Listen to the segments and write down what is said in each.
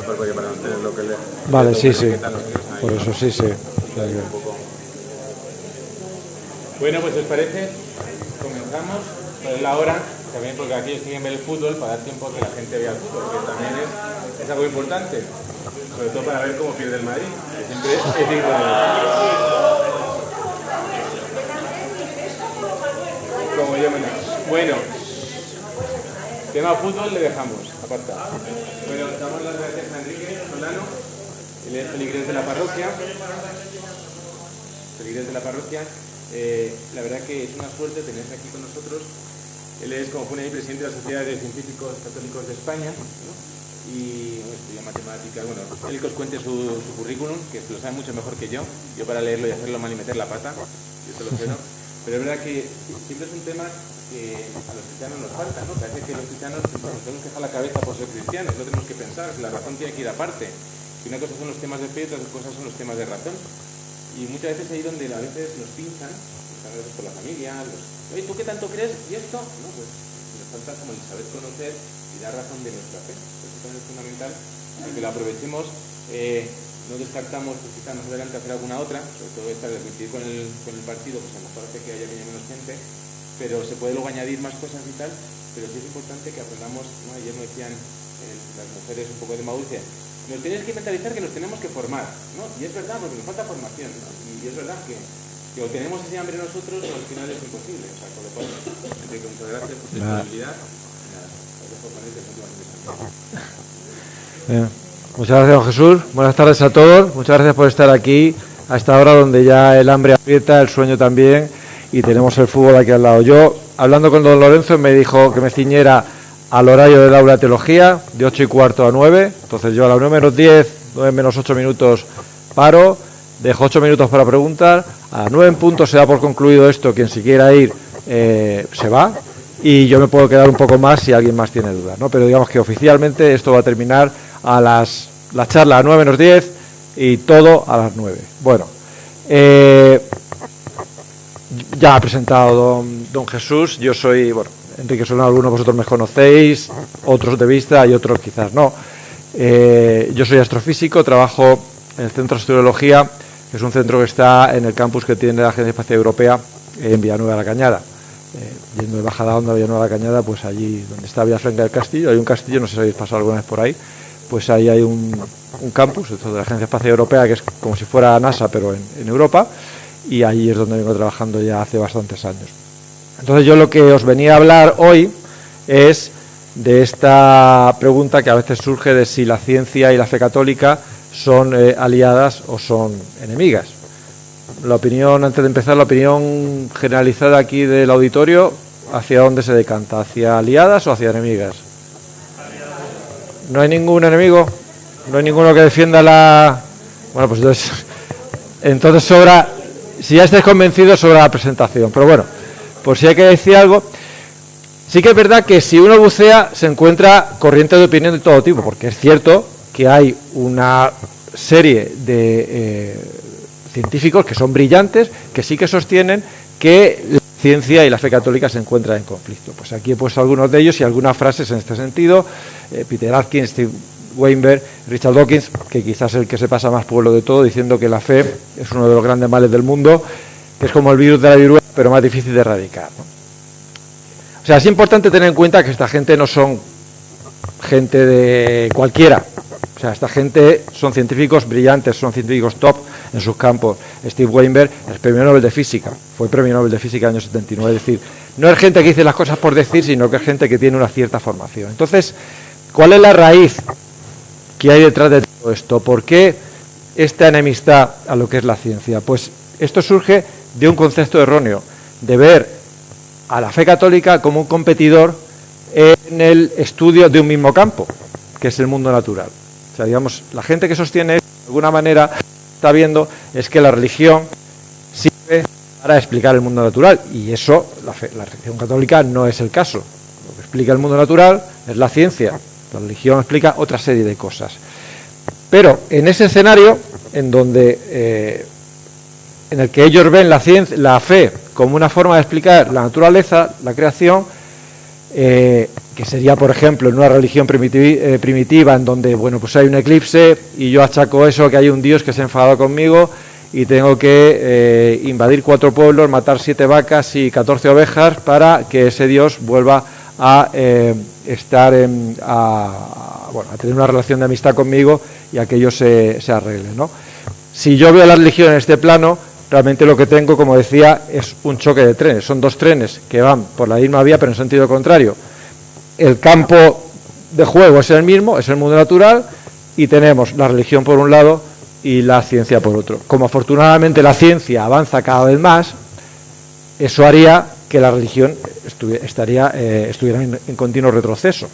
mejor porque para mantener lo que le... Vale, sí, sí. Por eso, sí, sí. Bueno, pues os parece, comenzamos. Pues la hora, también porque aquí siguen ver el fútbol, para dar tiempo a que la gente vea el fútbol, que también es algo importante, sobre todo para ver cómo pierde el Madrid, que siempre es igual. Como yo menos. Bueno, tema fútbol le dejamos apartado. Bueno, damos las gracias a Enrique Solano, él es feligrés de la parroquia. Feligrés de la parroquia. La verdad que es una suerte tenerse aquí con nosotros. Él es, como pone ahí, presidente de la Sociedad de Científicos Católicos de España, ¿no? Y estudia matemáticas. Bueno, él que os cuente su currículum, que lo sabe mucho mejor que yo para leerlo y hacerlo mal y meter la pata, yo te lo sé, ¿no? Pero es verdad que siempre es un tema que a los cristianos nos falta, ¿no? Parece que los cristianos nos tenemos que dejar la cabeza por ser cristianos, no tenemos que pensar, la razón tiene que ir aparte. Y una cosa son los temas de fe y otras cosas son los temas de razón. Y muchas veces ahí donde a veces nos pinchan, muchas veces por la familia, oye, ¿tú qué tanto crees? ¿Y esto? No, pues nos falta como el saber conocer y dar razón de nuestra fe. Eso también es fundamental, que lo aprovechemos. No descartamos, pues quizás más adelante hacer alguna otra, sobre todo esta de coincidir con el partido, pues a lo mejor hace que haya menos gente, pero se puede luego añadir más cosas y tal, pero sí es importante que aprendamos, ¿no? Ayer me decían las mujeres un poco de Mauricio, nos tenéis que mentalizar que nos tenemos que formar, ¿no? Y es verdad, porque nos falta formación, ¿no? Y es verdad que o tenemos ese hambre nosotros o al final es imposible, o sea, por lo cual, Enrique, muchas gracias por tu disponibilidad. Muchas gracias, don Jesús. Buenas tardes a todos. Muchas gracias por estar aquí a esta hora donde ya el hambre aprieta, el sueño también, y tenemos el fútbol aquí al lado. Yo, hablando con don Lorenzo, me dijo que me ciñera al horario del aula de teología, de 8:15 a 9. Entonces yo a las 9 menos 10, 9 menos 8 minutos paro, dejo 8 minutos para preguntar. A las 9 en punto se da por concluido esto. Quien si quiera ir se va. Y yo me puedo quedar un poco más si alguien más tiene dudas, ¿no? Pero digamos que oficialmente esto va a terminar a la charla a 9 menos 10 y todo a las 9. Bueno, ya ha presentado don Jesús. Yo soy, bueno, Enrique Solano, algunos de vosotros me conocéis, otros de vista y otros quizás no. Yo soy astrofísico, trabajo en el Centro de Astrobiología, que es un centro que está en el campus que tiene la Agencia Espacial Europea en Villanueva de la Cañada. Yendo de Bajada Onda a Villanueva de la Cañada, pues allí donde está Villafranca del Castillo, hay un castillo, no sé si habéis pasado alguna vez por ahí, pues ahí hay un campus, esto de la Agencia Espacial Europea, que es como si fuera NASA, pero en Europa, y allí es donde vengo trabajando ya hace bastantes años. Entonces yo lo que os venía a hablar hoy es de esta pregunta que a veces surge de si la ciencia y la fe católica son aliadas o son enemigas. La opinión, antes de empezar, la opinión generalizada aquí del auditorio, ¿hacia dónde se decanta? ¿Hacia aliadas o hacia enemigas? ¿No hay ningún enemigo? ¿No hay ninguno que defienda la...? Bueno, pues entonces sobra, si ya estáis convencidos, sobra la presentación. Pero bueno, por si hay que decir algo, sí que es verdad que si uno bucea se encuentra corrientes de opinión de todo tipo, porque es cierto que hay una serie de científicos que son brillantes, que sí que sostienen que la ciencia y la fe católica se encuentran en conflicto. Pues aquí he puesto algunos de ellos y algunas frases en este sentido. Peter Atkins, Steve Weinberg, Richard Dawkins, que quizás es el que se pasa más pueblo de todo, diciendo que la fe es uno de los grandes males del mundo, que es como el virus de la viruela, pero más difícil de erradicar, ¿no? O sea, es importante tener en cuenta que esta gente no son gente de cualquiera. O sea, esta gente son científicos brillantes, son científicos top en sus campos. Steve Weinberg es premio Nobel de Física, fue premio Nobel de Física en el año 79. Es decir, no es gente que dice las cosas por decir, sino que es gente que tiene una cierta formación. Entonces, ¿cuál es la raíz que hay detrás de todo esto? ¿Por qué esta enemistad a lo que es la ciencia? Pues esto surge de un concepto erróneo, de ver a la fe católica como un competidor en el estudio de un mismo campo, que es el mundo natural. O sea, digamos, la gente que sostiene esto, de alguna manera, está viendo es que la religión sirve para explicar el mundo natural, y eso, la religión católica no es el caso. Lo que explica el mundo natural es la ciencia, la religión explica otra serie de cosas. Pero en ese escenario, en donde en el que ellos ven la fe como una forma de explicar la naturaleza, la creación, que sería, por ejemplo, en una religión primitiva, en donde, bueno, pues hay un eclipse y yo achaco eso, que hay un dios que se ha enfadado conmigo y tengo que invadir 4 pueblos, matar 7 vacas y 14 ovejas para que ese dios vuelva a estar a tener una relación de amistad conmigo y aquello se arregle, ¿no? Si yo veo la religión en este plano, realmente lo que tengo, como decía, es un choque de trenes. Son 2 trenes que van por la misma vía pero en sentido contrario. El campo de juego es el mismo, es el mundo natural, y tenemos la religión por un lado y la ciencia por otro. Como afortunadamente la ciencia avanza cada vez más, eso haría que la religión estuviera en continuo retroceso.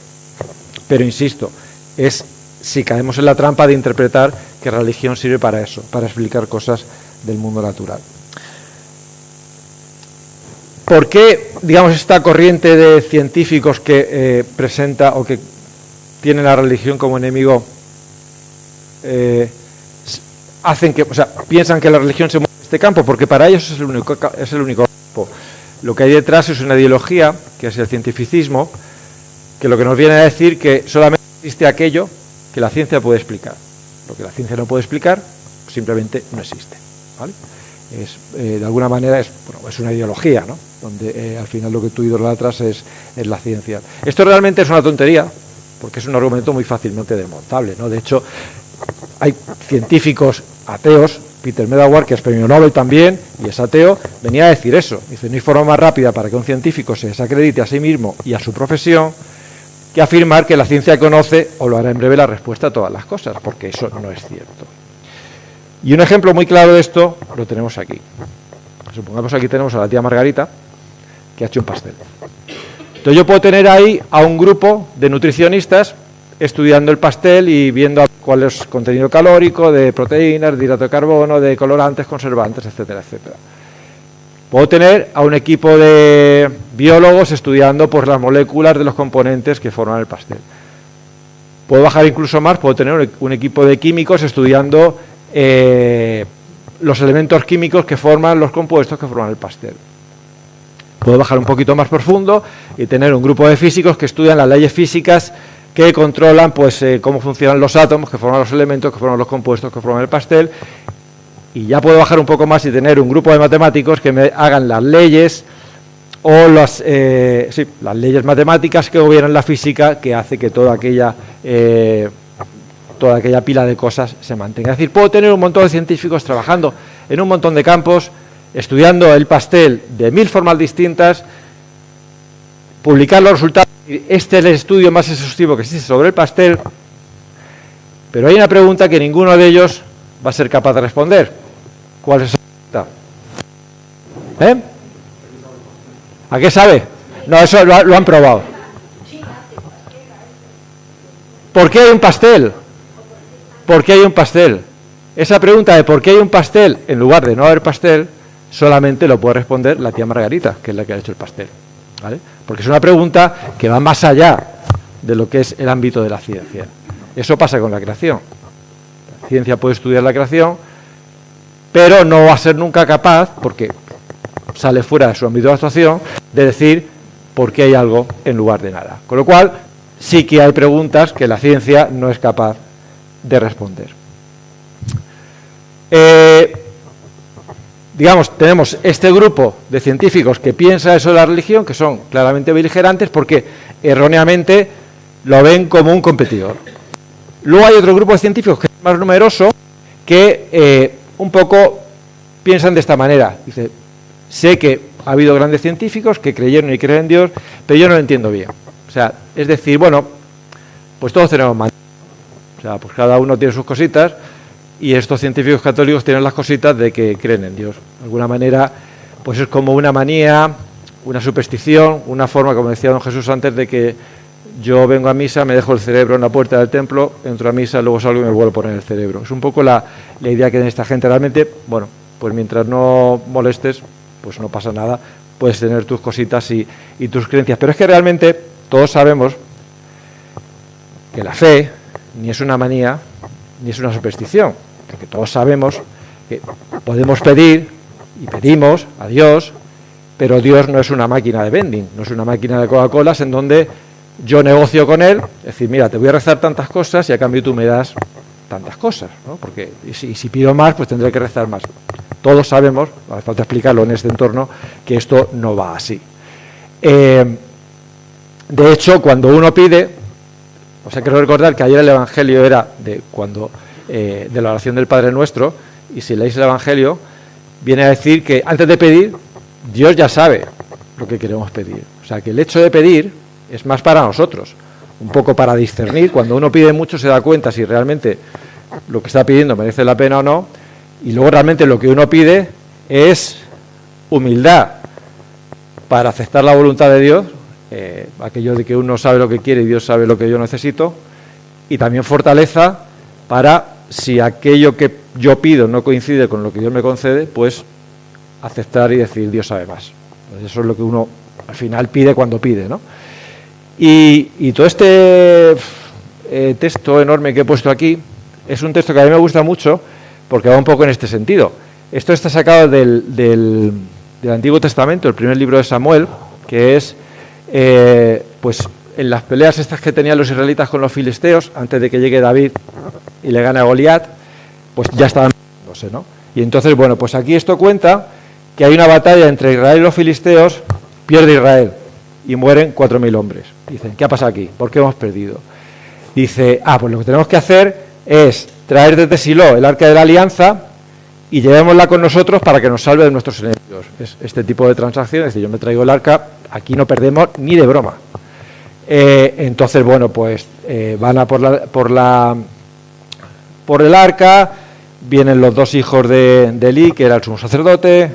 Pero insisto, es si caemos en la trampa de interpretar que la religión sirve para eso, para explicar cosas del mundo natural. ¿Por qué, digamos, esta corriente de científicos que presenta o que tiene la religión como enemigo hacen que, o sea, piensan que la religión se mueve en este campo? Porque para ellos es el único campo. Lo que hay detrás es una ideología, que es el cientificismo, que lo que nos viene a decir que solamente existe aquello que la ciencia puede explicar. Lo que la ciencia no puede explicar, simplemente no existe, ¿vale? De alguna manera es una ideología, ¿no? Donde al final lo que tú idolatras es la ciencia. Esto realmente es una tontería, porque es un argumento muy fácilmente desmontable, ¿no? De hecho, hay científicos ateos, Peter Medawar, que es premio Nobel también, y es ateo, venía a decir eso. Dice, no hay forma más rápida para que un científico se desacredite a sí mismo y a su profesión que afirmar que la ciencia conoce, o lo hará en breve, la respuesta a todas las cosas, porque eso no es cierto. Y un ejemplo muy claro de esto lo tenemos aquí. Supongamos aquí tenemos a la tía Margarita, que ha hecho un pastel. Entonces yo puedo tener ahí a un grupo de nutricionistas estudiando el pastel y viendo cuál es el contenido calórico, de proteínas, de hidrato de carbono, de colorantes, conservantes, etcétera, etcétera. Puedo tener a un equipo de biólogos estudiando pues, las moléculas de los componentes que forman el pastel. Puedo bajar incluso más, puedo tener un equipo de químicos estudiando los elementos químicos que forman los compuestos que forman el pastel. Puedo bajar un poquito más profundo y tener un grupo de físicos que estudian las leyes físicas que controlan pues cómo funcionan los átomos, que forman los elementos, que forman los compuestos, que forman el pastel. Y ya puedo bajar un poco más y tener un grupo de matemáticos que me hagan las leyes o las leyes matemáticas que gobiernan la física, que hace que toda aquella pila de cosas se mantenga. Es decir, puedo tener un montón de científicos trabajando en un montón de campos, estudiando el pastel de 1000 formas distintas, publicar los resultados. Este es el estudio más exhaustivo que existe sobre el pastel, pero hay una pregunta que ninguno de ellos va a ser capaz de responder. ¿Cuál es esa pregunta? ¿A qué sabe? No, eso lo han probado. ¿Por qué hay un pastel? ¿Por qué hay un pastel? Esa pregunta de por qué hay un pastel en lugar de no haber pastel, solamente lo puede responder la tía Margarita, que es la que ha hecho el pastel, ¿vale? Porque es una pregunta que va más allá de lo que es el ámbito de la ciencia. Eso pasa con la creación. La ciencia puede estudiar la creación, pero no va a ser nunca capaz, porque sale fuera de su ámbito de actuación, de decir por qué hay algo en lugar de nada. Con lo cual, sí que hay preguntas que la ciencia no es capaz de responder. Digamos, tenemos este grupo de científicos que piensa eso de la religión, que son claramente beligerantes porque erróneamente lo ven como un competidor. Luego hay otro grupo de científicos que es más numeroso, que un poco piensan de esta manera. Dice, sé que ha habido grandes científicos que creyeron y creen en Dios, pero yo no lo entiendo bien. O sea, es decir, bueno, pues todos tenemos manía. O sea, pues cada uno tiene sus cositas y estos científicos católicos tienen las cositas de que creen en Dios. De alguna manera, pues es como una manía, una superstición, una forma, como decía don Jesús antes, de que yo vengo a misa, me dejo el cerebro en la puerta del templo, entro a misa, luego salgo y me vuelvo a poner el cerebro. Es un poco la idea que tiene esta gente. Realmente, bueno, pues mientras no molestes, pues no pasa nada, puedes tener tus cositas y tus creencias. Pero es que realmente todos sabemos que la fe ni es una manía, ni es una superstición, porque todos sabemos que podemos pedir y pedimos a Dios, pero Dios no es una máquina de vending, no es una máquina de Coca-Colas en donde yo negocio con Él, es decir, mira, te voy a rezar tantas cosas y a cambio tú me das tantas cosas, ¿no? Porque si pido más, pues tendré que rezar más. Todos sabemos, no hace falta explicarlo en este entorno, que esto no va así. De hecho, cuando uno pide, os quiero recordar que ayer el Evangelio era de la oración del Padre Nuestro, y si leéis el Evangelio, viene a decir que antes de pedir, Dios ya sabe lo que queremos pedir. O sea, que el hecho de pedir es más para nosotros, un poco para discernir. Cuando uno pide mucho se da cuenta si realmente lo que está pidiendo merece la pena o no, y luego realmente lo que uno pide es humildad para aceptar la voluntad de Dios, aquello de que uno sabe lo que quiere y Dios sabe lo que yo necesito, y también fortaleza para, si aquello que yo pido no coincide con lo que Dios me concede, pues aceptar y decir Dios sabe más. Pues eso es lo que uno al final pide cuando pide, ¿no? Y todo este texto enorme que he puesto aquí es un texto que a mí me gusta mucho porque va un poco en este sentido. Esto está sacado del Antiguo Testamento, el primer libro de Samuel, que es pues en las peleas estas que tenían los israelitas con los filisteos, antes de que llegue David y le gane a Goliat, pues ya estaban peleándose, ¿no? Y entonces, bueno, pues aquí esto cuenta que hay una batalla entre Israel y los filisteos, pierde Israel y mueren 4.000 hombres. Dicen, ¿qué ha pasado aquí? ¿Por qué hemos perdido? Dice, pues lo que tenemos que hacer es traer desde Silo el arca de la alianza y llevémosla con nosotros para que nos salve de nuestros enemigos. Es este tipo de transacción, es decir, yo me traigo el arca, aquí no perdemos ni de broma. Entonces, bueno, pues van a por el arca, vienen los dos hijos de Elí, que era el sumo sacerdote,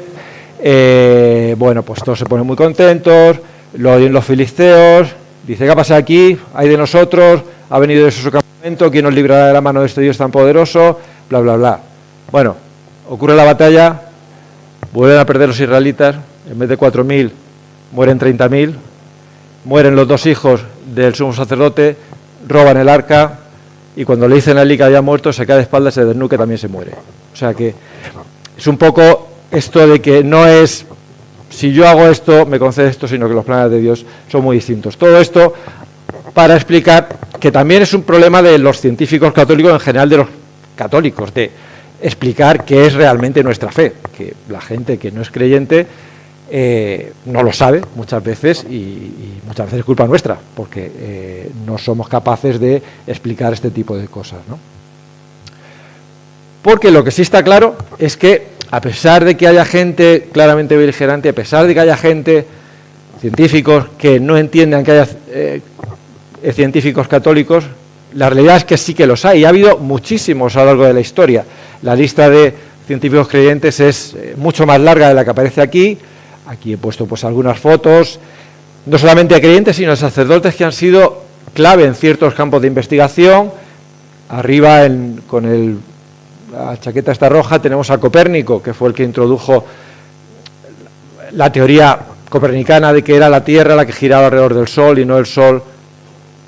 bueno, pues todos se ponen muy contentos, lo oyen los filisteos, dice, ¿qué ha pasado aquí? Hay de nosotros, ha venido de su campamento, ¿quién nos librará de la mano de este Dios tan poderoso? Bla, bla, bla. Bueno, ocurre la batalla, vuelven a perder los israelitas, en vez de 4.000, mueren 30.000, mueren los dos hijos del sumo sacerdote, roban el arca, y cuando le dicen a Elí que había muerto, se cae de espaldas, se desnuca y también se muere. O sea que es un poco esto de que no es, si yo hago esto, me concede esto, sino que los planes de Dios son muy distintos. Todo esto para explicar que también es un problema de los científicos católicos, en general de los católicos, de explicar qué es realmente nuestra fe, que la gente que no es creyente no lo sabe muchas veces y muchas veces es culpa nuestra, porque no somos capaces de explicar este tipo de cosas, ¿no? Porque lo que sí está claro es que, a pesar de que haya gente claramente beligerante, a pesar de que haya gente, científicos, que no entiendan que haya científicos católicos, la realidad es que sí que los hay, y ha habido muchísimos a lo largo de la historia. La lista de científicos creyentes es mucho más larga de la que aparece aquí. Aquí he puesto pues algunas fotos, no solamente de creyentes, sino de sacerdotes que han sido clave en ciertos campos de investigación. Arriba, con la chaqueta esta roja, tenemos a Copérnico, que fue el que introdujo la teoría copernicana de que era la Tierra la que giraba alrededor del Sol y no el Sol,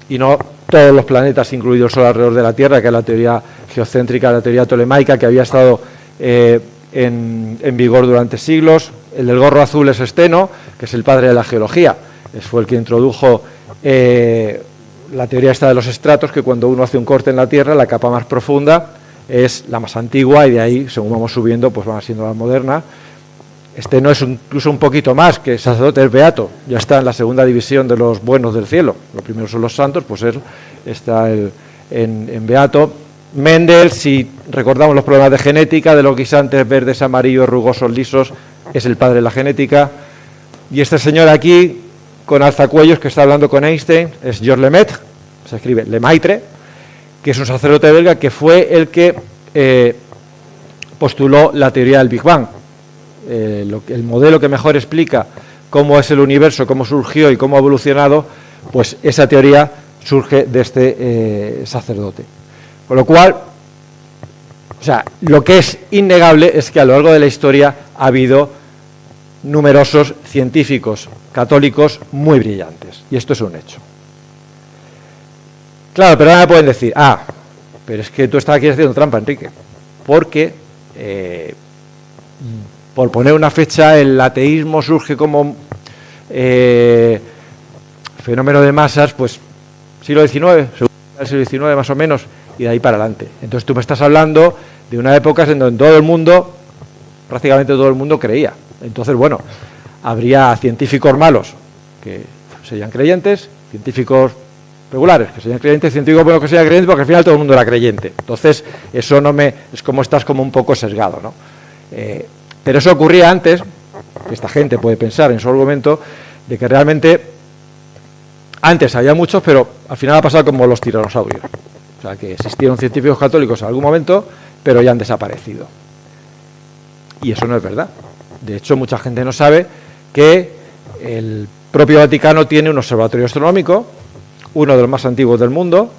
y no todos los planetas, incluido el Sol, alrededor de la Tierra, que es la teoría geocéntrica, la teoría ptolemaica, que había estado en vigor durante siglos. El del gorro azul es Esteno, que es el padre de la geología. Fue el que introdujo la teoría esta de los estratos, que cuando uno hace un corte en la Tierra, la capa más profunda es la más antigua, y de ahí, según vamos subiendo, pues van siendo la moderna. Esteno es incluso un poquito más, que sacerdote es beato, ya está en la segunda división de los buenos del cielo. Los primeros son los santos, pues él está en beato. Mendel, si recordamos los problemas de genética, de los guisantes verdes, amarillos, rugosos, lisos, es el padre de la genética. Y este señor aquí, con alzacuellos, que está hablando con Einstein, es Georges Lemaitre, se escribe Lemaitre, que es un sacerdote belga que fue el que postuló la teoría del Big Bang. El modelo que mejor explica cómo es el universo, cómo surgió y cómo ha evolucionado, pues esa teoría surge de este sacerdote. Con lo cual, o sea, lo que es innegable es que a lo largo de la historia ha habido numerosos científicos católicos muy brillantes, y esto es un hecho. Claro, pero ahora me pueden decir, pero es que tú estás aquí haciendo trampa, Enrique, porque por poner una fecha, el ateísmo surge como fenómeno de masas, pues siglo XIX, el siglo XIX más o menos, y de ahí para adelante. Entonces tú me estás hablando de una época en donde todo el mundo, prácticamente todo el mundo creía. Entonces, bueno, habría científicos malos que serían creyentes, científicos regulares que serían creyentes, científicos buenos que serían creyentes, porque al final todo el mundo era creyente. Entonces, eso no me... es como estás como un poco sesgado, ¿no? Pero eso ocurría antes, que esta gente puede pensar en su argumento, de que realmente antes había muchos, pero al final ha pasado como los tiranosaurios. O sea, que existieron científicos católicos en algún momento, pero ya han desaparecido. Y eso no es verdad. De hecho, mucha gente no sabe que el propio Vaticano tiene un observatorio astronómico, uno de los más antiguos del mundo,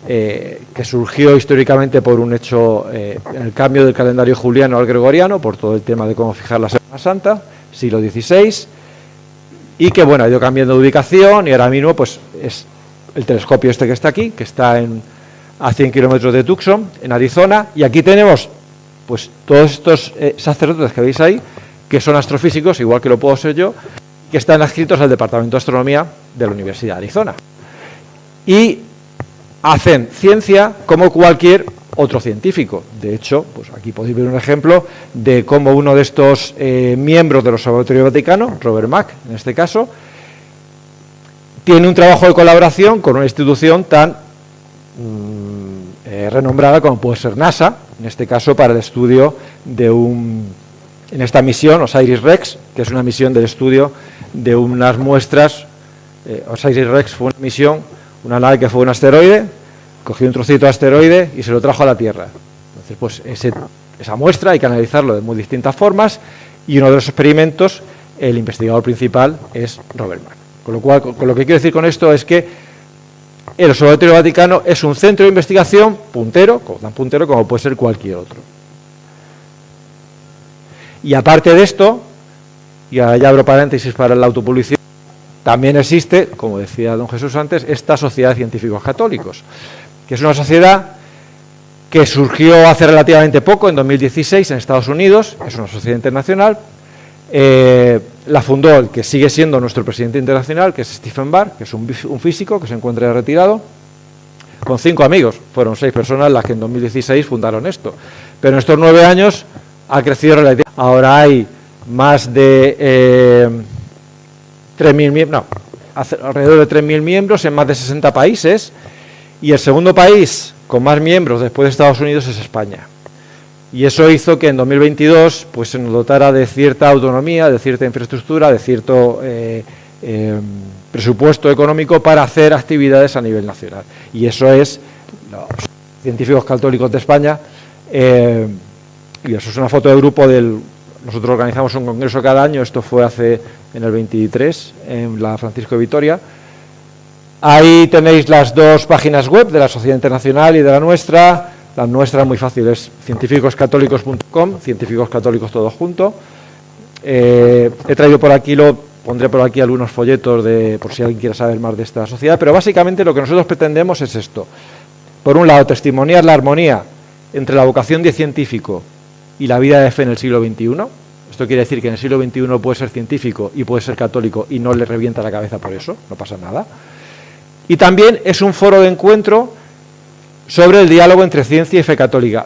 que surgió históricamente por un hecho, en el cambio del calendario juliano al gregoriano, por todo el tema de cómo fijar la Semana Santa, siglo XVI, y que, bueno, ha ido cambiando de ubicación, y ahora mismo, pues, es el telescopio este que está aquí, que está a 100 kilómetros de Tucson, en Arizona, y aquí tenemos, pues, todos estos sacerdotes que veis ahí, que son astrofísicos, igual que lo puedo ser yo, que están adscritos al Departamento de Astronomía de la Universidad de Arizona. Y hacen ciencia como cualquier otro científico. De hecho, pues aquí podéis ver un ejemplo de cómo uno de estos miembros del Observatorio Vaticano, Robert Mack, en este caso, tiene un trabajo de colaboración con una institución tan renombrada como puede ser NASA, en este caso para el estudio de en esta misión, OSIRIS-REx, que es una misión del estudio de unas muestras. OSIRIS-REx fue una misión, una nave que fue un asteroide, cogió un trocito de asteroide y se lo trajo a la Tierra. Entonces, pues esa muestra hay que analizarlo de muy distintas formas, y uno de los experimentos, el investigador principal es Robert Mack. Con lo cual, con lo que quiero decir con esto es que el Observatorio Vaticano es un centro de investigación puntero, tan puntero como puede ser cualquier otro. Y aparte de esto, y ahora ya abro paréntesis para la autopublicidad, también existe, como decía don Jesús antes, esta Sociedad de Científicos Católicos, que es una sociedad que surgió hace relativamente poco, en 2016, en Estados Unidos. Es una sociedad internacional. La fundó el que sigue siendo nuestro presidente internacional, que es Stephen Barr, que es un físico que se encuentra retirado, con 5 amigos. Fueron 6 personas las que en 2016 fundaron esto. Pero en estos 9 años ha crecido relativamente. Ahora hay más de 3.000 miembros, alrededor de 3.000 miembros en más de 60 países, y el segundo país con más miembros después de Estados Unidos es España. Y eso hizo que en 2022 pues se nos dotara de cierta autonomía, de cierta infraestructura, de cierto presupuesto económico para hacer actividades a nivel nacional. Y eso es los científicos católicos de España. Y eso es una foto de grupo nosotros organizamos un congreso cada año, esto fue en el 23, en la Francisco de Vitoria. Ahí tenéis las 2 páginas web de la Sociedad Internacional y de la nuestra. La nuestra muy fácil, es cientificoscatólicos.com, científicos católicos todo junto. He traído por aquí, pondré por aquí algunos folletos por si alguien quiere saber más de esta sociedad, pero básicamente lo que nosotros pretendemos es esto. Por un lado, testimoniar la armonía entre la vocación de científico y la vida de fe en el siglo XXI. Esto quiere decir que en el siglo XXI puede ser científico y puede ser católico y no le revienta la cabeza por eso, no pasa nada. Y también es un foro de encuentro sobre el diálogo entre ciencia y fe católica.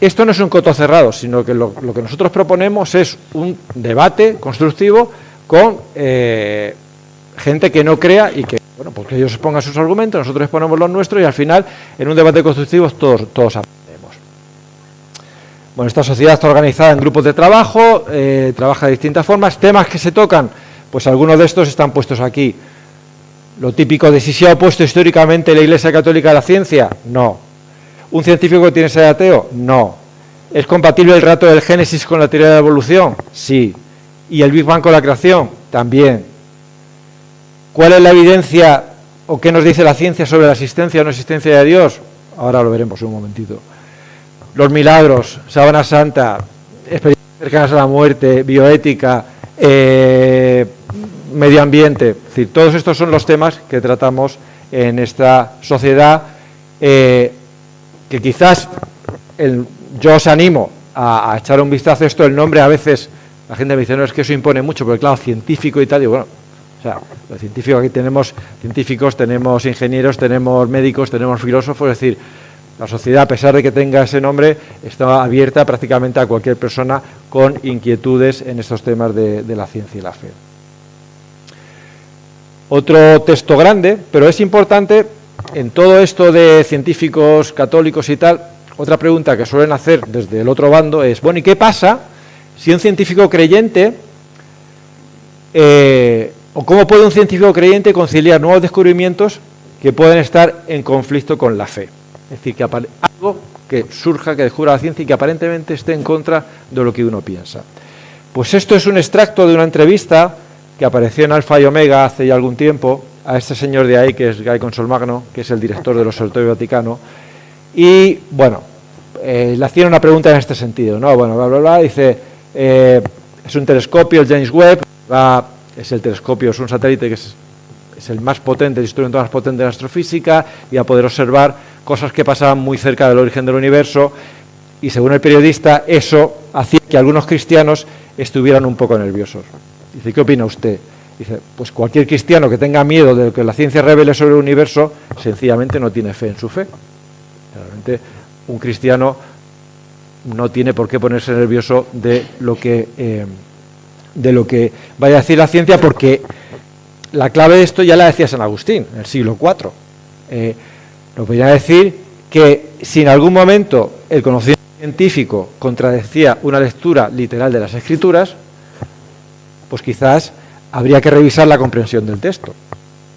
Esto no es un coto cerrado, sino que lo que nosotros proponemos es un debate constructivo con gente que no crea y que, bueno, pues que ellos expongan sus argumentos, nosotros exponemos los nuestros y al final, en un debate constructivo, todos aprendemos. Bueno, esta sociedad está organizada en grupos de trabajo, trabaja de distintas formas. Temas que se tocan, pues algunos de estos están puestos aquí. Lo típico de si se ha opuesto históricamente la Iglesia Católica a la ciencia, no. ¿Un científico que tiene que ser ateo? No. ¿Es compatible el relato del Génesis con la teoría de la evolución? Sí. ¿Y el Big Bang con la creación? También. ¿Cuál es la evidencia o qué nos dice la ciencia sobre la existencia o no existencia de Dios? Ahora lo veremos en un momentito. Los milagros, Sábana Santa, experiencias cercanas a la muerte, bioética, medio ambiente, es decir, todos estos son los temas que tratamos en esta sociedad, que quizás yo os animo a echar un vistazo a esto. El nombre a veces La gente me dice, no, es que eso impone mucho, porque claro, científico y tal, y bueno, o sea, los científicos, aquí tenemos científicos, tenemos ingenieros, tenemos médicos, tenemos filósofos, es decir, la sociedad, a pesar de que tenga ese nombre, está abierta prácticamente a cualquier persona con inquietudes en estos temas de la ciencia y la fe. Otro texto grande, pero es importante, en todo esto de científicos católicos y tal, otra pregunta que suelen hacer desde el otro bando es, bueno, ¿y qué pasa si un científico creyente, o cómo puede un científico creyente conciliar nuevos descubrimientos que pueden estar en conflicto con la fe? Es decir, que algo que surja, que descubra la ciencia y que aparentemente esté en contra de lo que uno piensa. Pues esto es un extracto de una entrevista que apareció en Alfa y Omega hace ya algún tiempo, a este señor de ahí, que es Guy Consolmagno, que es el director del Observatorio Vaticano, y, bueno, le hacían una pregunta en este sentido, ¿no? Bueno, bla, bla, bla, dice, es un telescopio, el James Webb, es el telescopio, es un satélite que es el más potente, el instrumento más potente de la astrofísica, y a poder observar cosas que pasaban muy cerca del origen del universo, y según el periodista, eso hacía que algunos cristianos estuvieran un poco nerviosos. Dice, ¿qué opina usted? Dice, pues cualquier cristiano que tenga miedo de lo que la ciencia revele sobre el universo, sencillamente no tiene fe en su fe. Realmente, un cristiano no tiene por qué ponerse nervioso de lo que vaya a decir la ciencia, porque la clave de esto ya la decía San Agustín, en el siglo IV. Nos podría decir que si en algún momento el conocimiento científico contradecía una lectura literal de las Escrituras, pues quizás habría que revisar la comprensión del texto.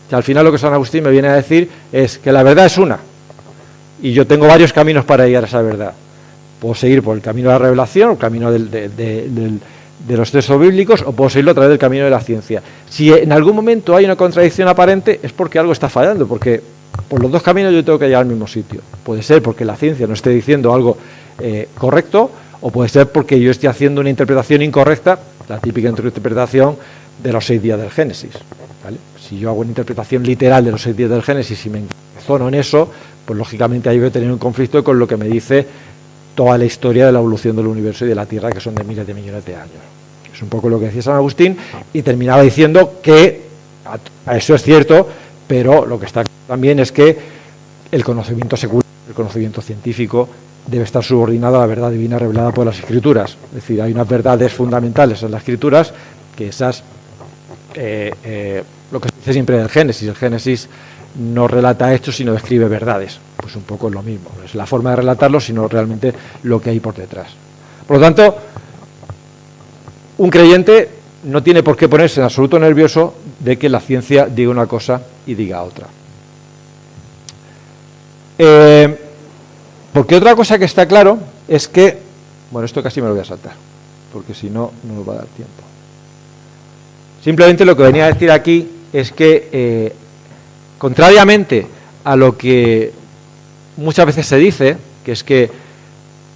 Que al final lo que San Agustín me viene a decir es que la verdad es una, y yo tengo varios caminos para llegar a esa verdad. Puedo seguir por el camino de la revelación, el camino de los textos bíblicos, o puedo seguirlo a través del camino de la ciencia. Si en algún momento hay una contradicción aparente, es porque algo está fallando, porque por los dos caminos yo tengo que llegar al mismo sitio. Puede ser porque la ciencia no esté diciendo algo correcto, o puede ser porque yo esté haciendo una interpretación incorrecta, la típica interpretación de los 6 días del Génesis, ¿vale? Si yo hago una interpretación literal de los 6 días del Génesis y me enzono en eso, pues lógicamente ahí voy a tener un conflicto con lo que me dice toda la historia de la evolución del universo y de la Tierra, que son de miles de millones de años. Es un poco lo que decía San Agustín, y terminaba diciendo que eso es cierto, pero lo que está también es que el conocimiento secular, el conocimiento científico, debe estar subordinado a la verdad divina revelada por las Escrituras. Es decir, hay unas verdades fundamentales en las Escrituras, que esas, lo que se dice siempre del Génesis, el Génesis no relata hechos, sino describe verdades. Pues un poco es lo mismo, no es la forma de relatarlo, sino realmente lo que hay por detrás. Por lo tanto, un creyente no tiene por qué ponerse en absoluto nervioso de que la ciencia diga una cosa y diga otra. Porque otra cosa que está claro es que, bueno, esto casi me lo voy a saltar, porque si no, no nos va a dar tiempo. Simplemente lo que venía a decir aquí es que, contrariamente a lo que muchas veces se dice, que es que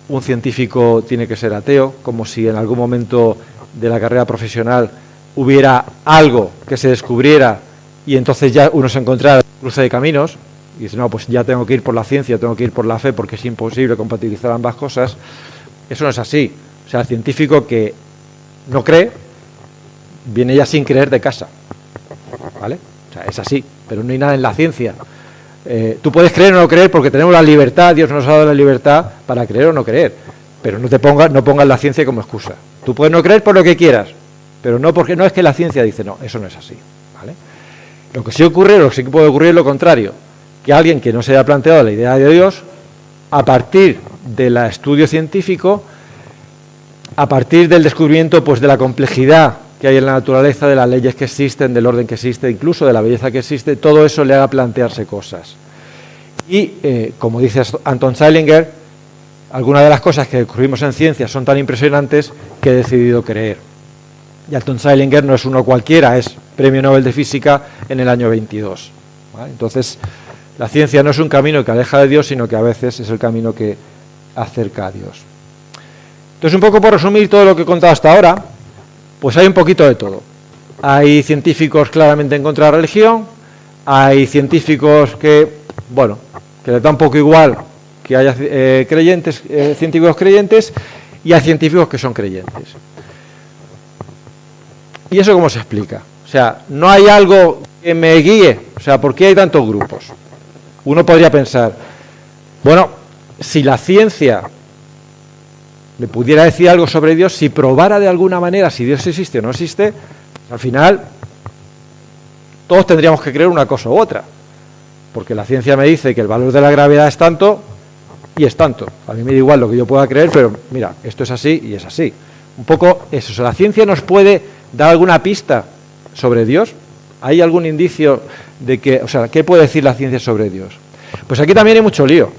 un científico tiene que ser ateo, como si en algún momento de la carrera profesional hubiera algo que se descubriera y entonces ya uno se encontrara en el cruce de caminos, y dice, no, pues ya tengo que ir por la ciencia, tengo que ir por la fe, porque es imposible compatibilizar ambas cosas. Eso no es así. O sea, el científico que no cree, viene ya sin creer de casa, ¿vale? O sea, es así, pero no hay nada en la ciencia. Tú puedes creer o no creer porque tenemos la libertad, Dios nos ha dado la libertad para creer o no creer, pero no pongas la ciencia como excusa. Tú puedes no creer por lo que quieras, pero no porque no es que la ciencia dice, no, eso no es así, ¿vale? Lo que sí ocurre, lo que sí puede ocurrir es lo contrario, que alguien que no se haya planteado la idea de Dios, a partir del estudio científico, a partir del descubrimiento pues de la complejidad que hay en la naturaleza, de las leyes que existen, del orden que existe, incluso de la belleza que existe, todo eso le haga plantearse cosas. Y, como dice Anton Zeilinger, algunas de las cosas que descubrimos en ciencia son tan impresionantes que he decidido creer. Y Anton Zeilinger no es uno cualquiera, es Premio Nobel de Física en el año 22. ¿Vale? Entonces, la ciencia no es un camino que aleja de Dios, sino que a veces es el camino que acerca a Dios. Entonces, un poco por resumir todo lo que he contado hasta ahora, pues hay un poquito de todo. Hay científicos claramente en contra de la religión, hay científicos que, bueno, que les da un poco igual que haya científicos creyentes, y hay científicos que son creyentes. ¿Y eso cómo se explica? O sea, no hay algo que me guíe. O sea, ¿por qué hay tantos grupos? Uno podría pensar, bueno, si la ciencia me pudiera decir algo sobre Dios, si probara de alguna manera si Dios existe o no existe, al final todos tendríamos que creer una cosa u otra. Porque la ciencia me dice que el valor de la gravedad es tanto y es tanto. A mí me da igual lo que yo pueda creer, pero mira, esto es así y es así. Un poco eso. O sea, ¿la ciencia nos puede dar alguna pista sobre Dios? ¿Hay algún indicio de que, o sea, qué puede decir la ciencia sobre Dios? Pues aquí también hay mucho lío,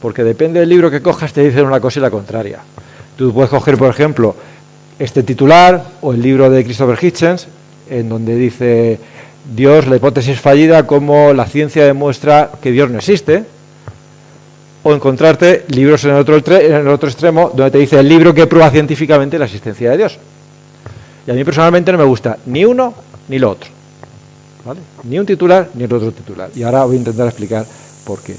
porque depende del libro que cojas te dicen una cosa y la contraria. Tú puedes coger, por ejemplo, este titular o el libro de Christopher Hitchens, en donde dice Dios, la hipótesis fallida, cómo la ciencia demuestra que Dios no existe, o encontrarte libros en el otro extremo donde te dice el libro que prueba científicamente la existencia de Dios. Y a mí personalmente no me gusta ni uno ni lo otro, ¿vale? Ni un titular ni el otro titular. Y ahora voy a intentar explicar por qué.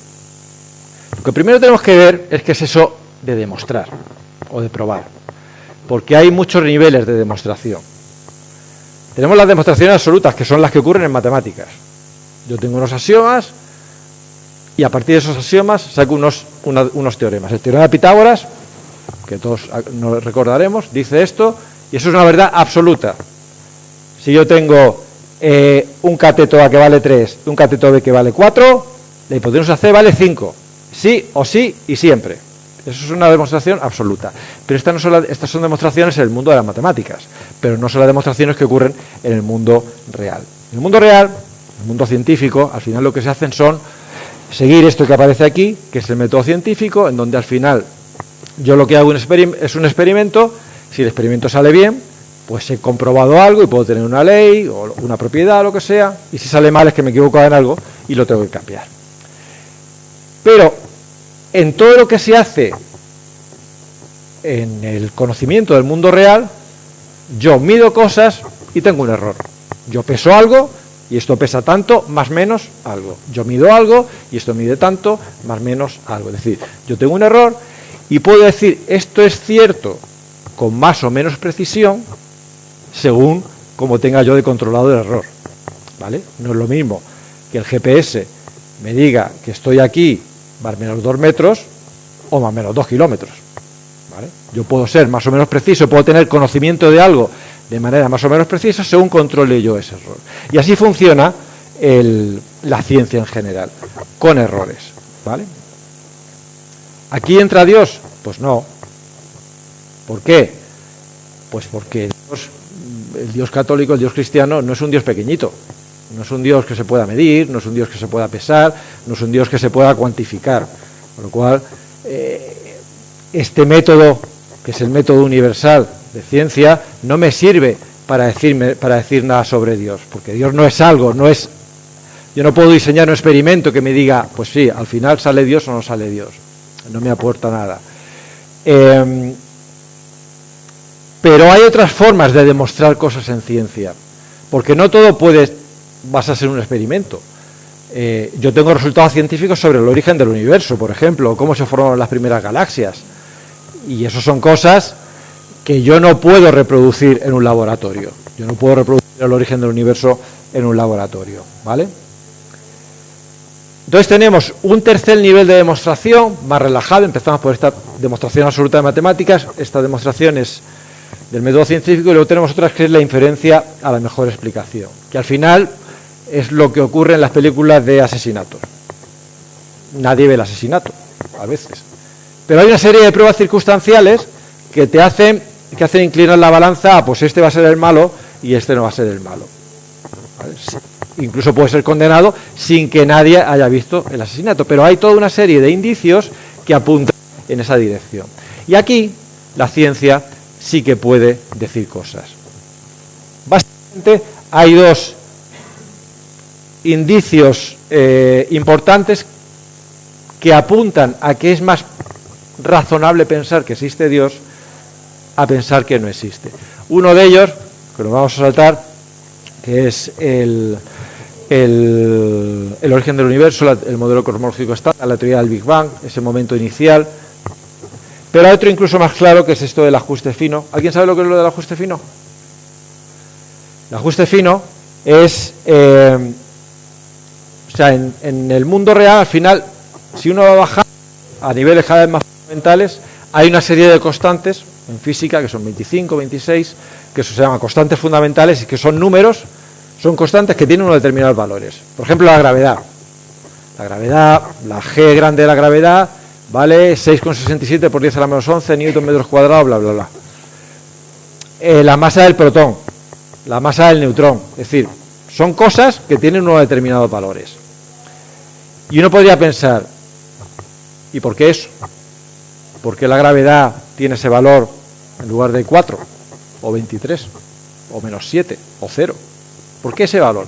Lo que primero tenemos que ver es qué es eso de demostrar o de probar, porque hay muchos niveles de demostración. Tenemos las demostraciones absolutas, que son las que ocurren en matemáticas. Yo tengo unos axiomas y a partir de esos axiomas saco unos teoremas. El teorema de Pitágoras, que todos nos recordaremos, dice esto, y eso es una verdad absoluta. Si yo tengo un cateto A que vale 3 y un cateto B que vale 4, la hipotenusa C vale 5. Sí o sí y siempre. Eso es una demostración absoluta. Pero estas son demostraciones en el mundo de las matemáticas, pero no son las demostraciones que ocurren en el mundo real. En el mundo real, en el mundo científico, al final lo que se hacen son seguir esto que aparece aquí, que es el método científico, en donde al final yo lo que hago es un experimento. Si el experimento sale bien, pues he comprobado algo y puedo tener una ley o una propiedad o lo que sea, y si sale mal es que me he equivocado en algo y lo tengo que cambiar. Pero en todo lo que se hace en el conocimiento del mundo real, yo mido cosas y tengo un error. Yo peso algo y esto pesa tanto, más menos algo. Yo mido algo y esto mide tanto, más menos algo. Es decir, yo tengo un error y puedo decir esto es cierto con más o menos precisión según como tenga yo de controlado el error, ¿vale? No es lo mismo que el GPS me diga que estoy aquí más o menos 2 metros o más o menos 2 kilómetros, ¿vale? Yo puedo ser más o menos preciso, puedo tener conocimiento de algo de manera más o menos precisa según controle yo ese error. Y así funciona la ciencia en general, con errores, ¿vale? ¿Aquí entra Dios? Pues no. ¿Por qué? Pues porque el Dios católico, el Dios cristiano, no es un Dios pequeñito. No es un Dios que se pueda medir, no es un Dios que se pueda pesar, no es un Dios que se pueda cuantificar. Con lo cual, este método, que es el método universal de ciencia, no me sirve para decir nada sobre Dios, porque Dios no es algo, no es. Yo no puedo diseñar un experimento que me diga, pues sí, al final sale Dios o no sale Dios. No me aporta nada. Pero hay otras formas de demostrar cosas en ciencia, porque no todo puede basarse en un experimento. Yo tengo resultados científicos sobre el origen del universo, por ejemplo, cómo se formaron las primeras galaxias, y eso son cosas que yo no puedo reproducir en un laboratorio. Yo no puedo reproducir el origen del universo en un laboratorio, ¿vale? Entonces tenemos un tercer nivel de demostración, más relajado. Empezamos por esta demostración absoluta de matemáticas. Esta demostración es del método científico, y luego tenemos otras que es la inferencia a la mejor explicación, que al final es lo que ocurre en las películas de asesinatos. Nadie ve el asesinato, a veces. Pero hay una serie de pruebas circunstanciales que te hacen inclinar la balanza, pues este va a ser el malo y este no va a ser el malo, ¿vale? Incluso puede ser condenado sin que nadie haya visto el asesinato, pero hay toda una serie de indicios que apuntan en esa dirección. Y aquí la ciencia sí que puede decir cosas. Básicamente hay dos indicios importantes que apuntan a que es más razonable pensar que existe Dios a pensar que no existe. Uno de ellos, que lo vamos a saltar, que es el origen del universo, el modelo cosmológico estándar, la teoría del Big Bang, ese momento inicial. Pero hay otro incluso más claro, que es esto del ajuste fino. ¿Alguien sabe lo que es lo del ajuste fino? El ajuste fino es, o sea, en el mundo real, al final, si uno va a bajar a niveles cada vez más fundamentales, hay una serie de constantes en física, que son 25, 26, que eso se llama constantes fundamentales y que son números, son constantes que tienen unos determinados valores. Por ejemplo, la gravedad. La gravedad, la G grande de la gravedad, vale 6,67 por 10 a la menos 11 newton metros cuadrados, bla, bla, bla. La masa del protón, la masa del neutrón, es decir, son cosas que tienen unos determinados valores. Y uno podría pensar, ¿y por qué eso? ¿Por qué la gravedad tiene ese valor en lugar de 4, o 23, o menos 7, o 0? ¿Por qué ese valor?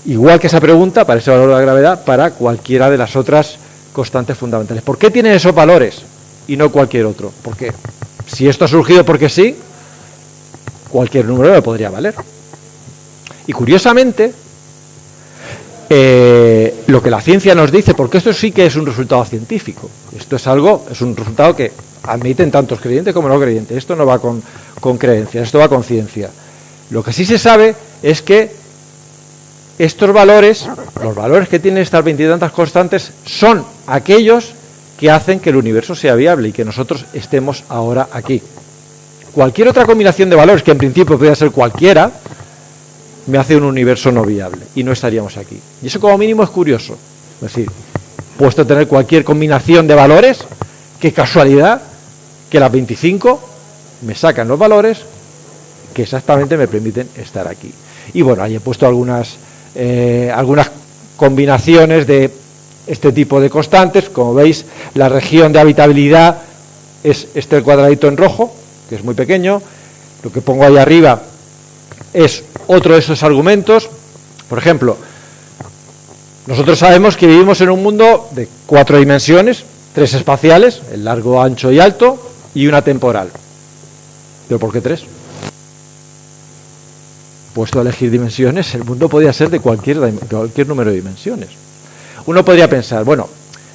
Igual que esa pregunta, para ese valor de la gravedad, para cualquiera de las otras constantes fundamentales. ¿Por qué tienen esos valores y no cualquier otro? Porque si esto ha surgido porque sí, cualquier número le podría valer. Y curiosamente, lo que la ciencia nos dice, porque esto sí que es un resultado científico, esto es algo, es un resultado que admiten tantos creyentes como no creyentes, esto no va con creencias, esto va con ciencia. Lo que sí se sabe es que estos valores, los valores que tienen estas 20 y tantas constantes, son aquellos que hacen que el universo sea viable y que nosotros estemos ahora aquí. Cualquier otra combinación de valores, que en principio podría ser cualquiera, me hace un universo no viable y no estaríamos aquí. Y eso como mínimo es curioso. Es decir, puesto a tener cualquier combinación de valores, qué casualidad que las 25 me sacan los valores que exactamente me permiten estar aquí. Y bueno, ahí he puesto algunas combinaciones de este tipo de constantes. Como veis, la región de habitabilidad es este cuadradito en rojo, que es muy pequeño. Lo que pongo ahí arriba es otro de esos argumentos. Por ejemplo, nosotros sabemos que vivimos en un mundo de 4 dimensiones, 3 espaciales, el largo, ancho y alto, y una temporal. ¿Pero por qué 3? Puesto a elegir dimensiones, el mundo podría ser de cualquier número de dimensiones. Uno podría pensar, bueno,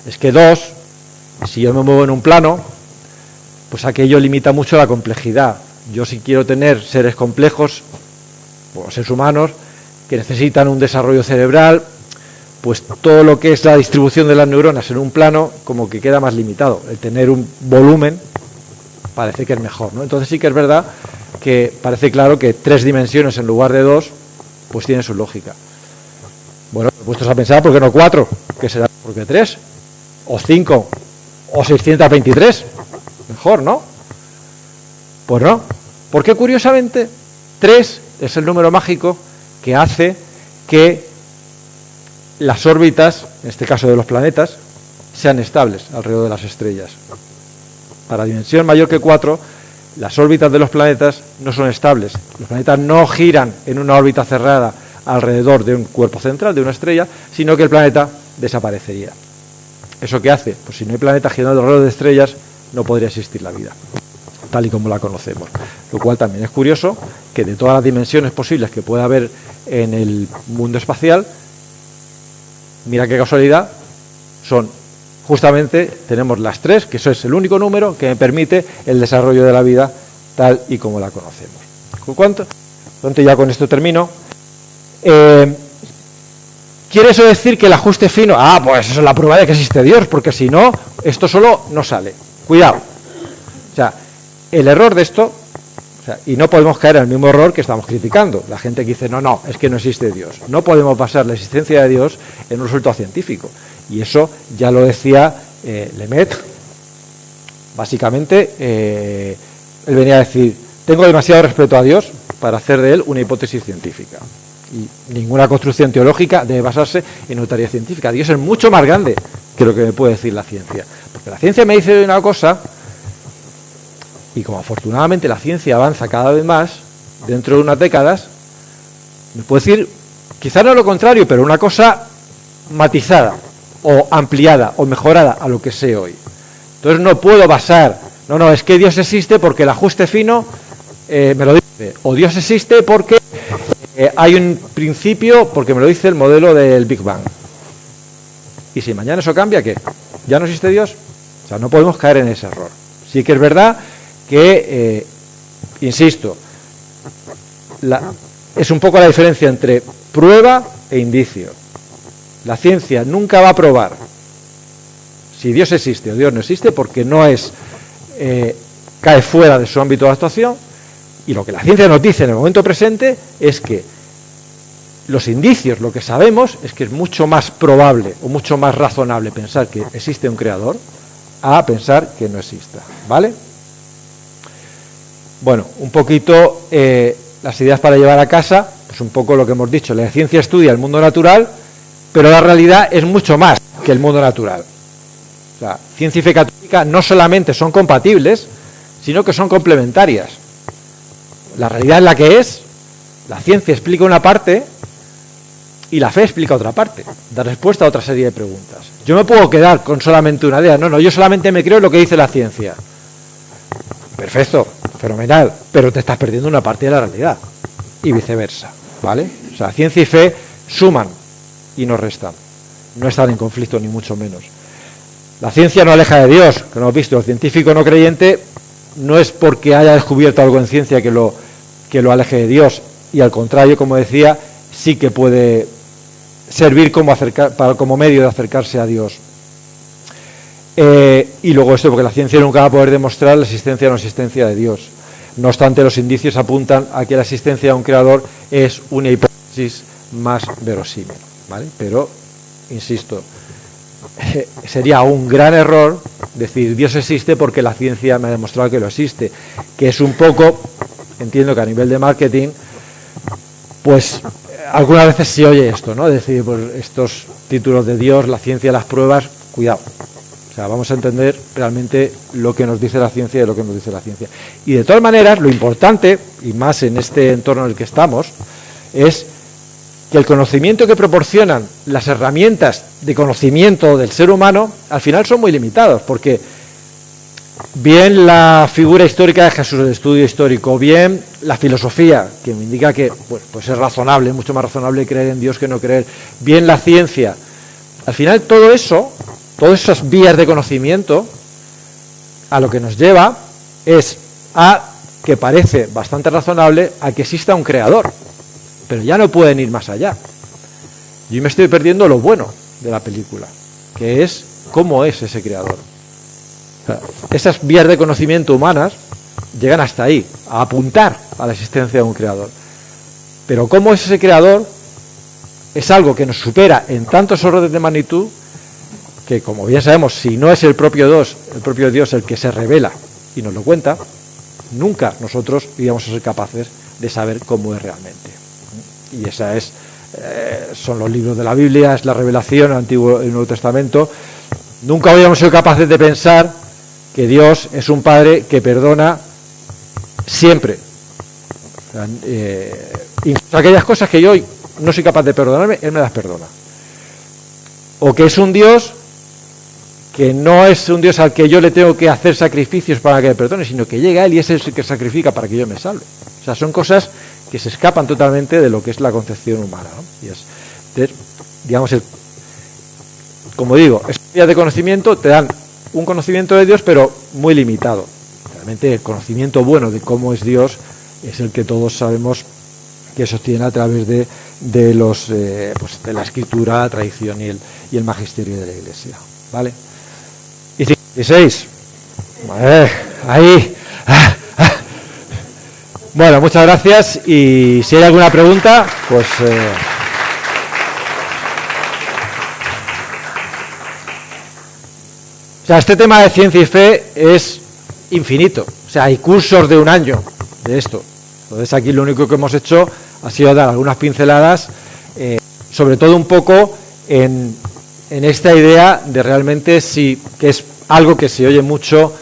es que 2, si yo me muevo en un plano, pues aquello limita mucho la complejidad. Yo si quiero tener seres complejos, o seres humanos, que necesitan un desarrollo cerebral, pues todo lo que es la distribución de las neuronas en un plano, como que queda más limitado. El tener un volumen parece que es mejor, ¿no? Entonces sí que es verdad que parece claro que 3 dimensiones en lugar de 2, pues tiene su lógica. Bueno, puestos a pensar, ¿por qué no 4? ¿Qué será? ¿Por qué 3? ¿O 5? ¿O 623? Mejor, ¿no? Pues no. Porque curiosamente, 3 es el número mágico que hace que las órbitas, en este caso de los planetas, sean estables alrededor de las estrellas. Para dimensión mayor que 4, las órbitas de los planetas no son estables. Los planetas no giran en una órbita cerrada alrededor de un cuerpo central, de una estrella, sino que el planeta desaparecería. ¿Eso qué hace? Pues si no hay planeta girando alrededor de estrellas, no podría existir la vida, tal y como la conocemos. Lo cual también es curioso que de todas las dimensiones posibles que pueda haber en el mundo espacial, mira qué casualidad, son justamente, tenemos las 3, que eso es el único número que me permite el desarrollo de la vida tal y como la conocemos. ¿Cuánto? Ya con esto termino. ¿Quiere eso decir que el ajuste fino? Ah, pues eso es la prueba de que existe Dios, porque si no, esto solo no sale. Cuidado. O sea, el error de esto, o sea, y no podemos caer en el mismo error que estamos criticando. La gente que dice, no, es que no existe Dios. No podemos basar la existencia de Dios en un resultado científico. Y eso ya lo decía Lemaitre. Básicamente, él venía a decir, tengo demasiado respeto a Dios para hacer de él una hipótesis científica. Y ninguna construcción teológica debe basarse en una teoría científica. Dios es mucho más grande que lo que me puede decir la ciencia. Porque la ciencia me dice una cosa, y como afortunadamente la ciencia avanza cada vez más, dentro de unas décadas, me puede decir, quizá no lo contrario, pero una cosa matizada, o ampliada, o mejorada a lo que sé hoy. Entonces no puedo basar, no, es que Dios existe porque el ajuste fino me lo dice, o Dios existe porque hay un principio, porque me lo dice el modelo del Big Bang. Y si mañana eso cambia, ¿qué? ¿Ya no existe Dios? O sea, no podemos caer en ese error. Sí que es verdad que, insisto, es un poco la diferencia entre prueba e indicio. La ciencia nunca va a probar si Dios existe o Dios no existe, porque no es cae fuera de su ámbito de actuación, y lo que la ciencia nos dice en el momento presente es que los indicios, lo que sabemos es que es mucho más probable o mucho más razonable pensar que existe un creador a pensar que no exista, ¿vale? Bueno, un poquito las ideas para llevar a casa, pues un poco lo que hemos dicho, la ciencia estudia el mundo natural, pero la realidad es mucho más que el mundo natural. O sea, ciencia y fe católica no solamente son compatibles, sino que son complementarias. La realidad es la que es, la ciencia explica una parte y la fe explica otra parte, da respuesta a otra serie de preguntas. Yo me puedo quedar con solamente una idea, no, yo solamente me creo en lo que dice la ciencia. Perfecto, fenomenal, pero te estás perdiendo una parte de la realidad, y viceversa, ¿vale? O sea, ciencia y fe suman y no restan, no están en conflicto ni mucho menos. La ciencia no aleja de Dios, que no hemos visto, el científico no creyente no es porque haya descubierto algo en ciencia que lo aleje de Dios, y al contrario, como decía, sí que puede servir como medio de acercarse a Dios. Y luego esto, porque la ciencia nunca va a poder demostrar la existencia o no existencia de Dios. No obstante, los indicios apuntan a que la existencia de un creador es una hipótesis más verosímil, ¿vale? Pero, insisto, sería un gran error decir Dios existe porque la ciencia me ha demostrado que lo existe, que es un poco, entiendo que a nivel de marketing, pues algunas veces se oye esto, ¿no? Decir, pues estos títulos de Dios, la ciencia, las pruebas, cuidado. O sea, vamos a entender realmente lo que nos dice la ciencia y lo que nos dice la ciencia. Y de todas maneras, lo importante, y más en este entorno en el que estamos, es que el conocimiento que proporcionan las herramientas de conocimiento del ser humano, al final son muy limitados, porque bien la figura histórica de Jesús, el estudio histórico, bien la filosofía, que me indica que pues es razonable, mucho más razonable creer en Dios que no creer, bien la ciencia, al final todo eso, todas esas vías de conocimiento, a lo que nos lleva es a que parece bastante razonable a que exista un creador, pero ya no pueden ir más allá. Yo me estoy perdiendo lo bueno de la película, que es cómo es ese creador. O sea, esas vías de conocimiento humanas llegan hasta ahí, a apuntar a la existencia de un creador. Pero cómo es ese creador es algo que nos supera en tantos órdenes de magnitud que, como bien sabemos, si no es el propio Dios el que se revela y nos lo cuenta, nunca nosotros íbamos a ser capaces de saber cómo es realmente. Y esa son los libros de la Biblia, es la revelación, el Antiguo y el Nuevo Testamento. Nunca habíamos sido capaces de pensar que Dios es un Padre que perdona siempre. O sea, incluso aquellas cosas que yo hoy no soy capaz de perdonarme, Él me las perdona. O que es un Dios que no es un Dios al que yo le tengo que hacer sacrificios para que me perdone, sino que llega Él y es el que sacrifica para que yo me salve. O sea, son cosas que se escapan totalmente de lo que es la concepción humana, ¿no? Y es, digamos, como digo, esas vías de conocimiento te dan un conocimiento de Dios, pero muy limitado. Realmente el conocimiento bueno de cómo es Dios es el que todos sabemos que sostiene a través de la escritura, la tradición y el magisterio de la Iglesia, ¿vale? Y 56. Ahí. Bueno, muchas gracias, y si hay alguna pregunta, pues... O sea, este tema de ciencia y fe es infinito. O sea, hay cursos de un año de esto. Entonces aquí lo único que hemos hecho ha sido dar algunas pinceladas, sobre todo un poco en esta idea de realmente que es algo que se oye mucho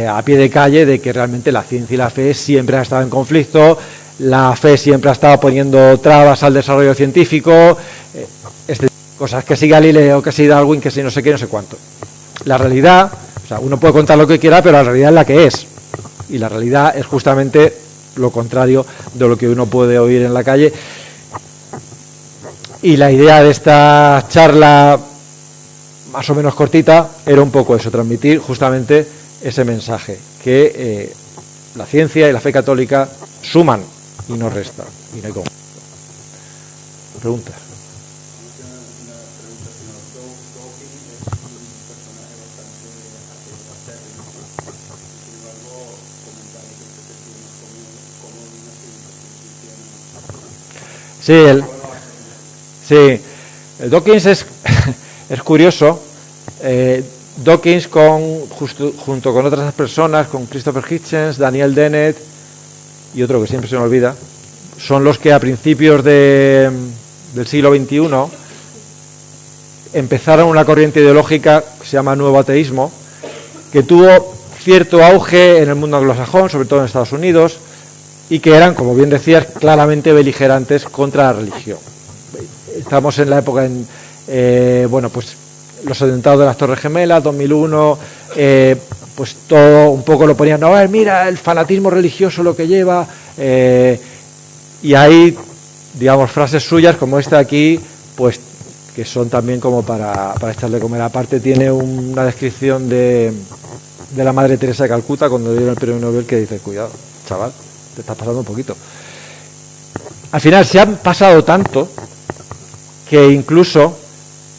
a pie de calle, de que realmente la ciencia y la fe siempre han estado en conflicto, la fe siempre ha estado poniendo trabas al desarrollo científico, cosas que si Galileo, que si Darwin, que si no sé qué, no sé cuánto. La realidad, o sea, uno puede contar lo que quiera, pero la realidad es la que es, y la realidad es justamente lo contrario de lo que uno puede oír en la calle. Y la idea de esta charla más o menos cortita era un poco eso, transmitir justamente ese mensaje, que la ciencia y la fe católica suman y no resta. Y no hay conflicto. Preguntas. Sí, el Dawkins es curioso. Dawkins junto con otras personas, con Christopher Hitchens, Daniel Dennett y otro que siempre se me olvida, son los que a principios del siglo XXI empezaron una corriente ideológica que se llama nuevo ateísmo, que tuvo cierto auge en el mundo anglosajón, sobre todo en Estados Unidos, y que eran, como bien decías, claramente beligerantes contra la religión. Estamos en la época pues los atentados de las Torres Gemelas, 2001, pues todo un poco lo ponían, no, mira el fanatismo religioso lo que lleva, y hay, digamos, frases suyas como esta aquí, pues que son también como para echarle comer. Aparte tiene una descripción de la Madre Teresa de Calcuta cuando dieron el premio Nobel que dice, cuidado, chaval, te estás pasando un poquito. Al final se han pasado tanto que incluso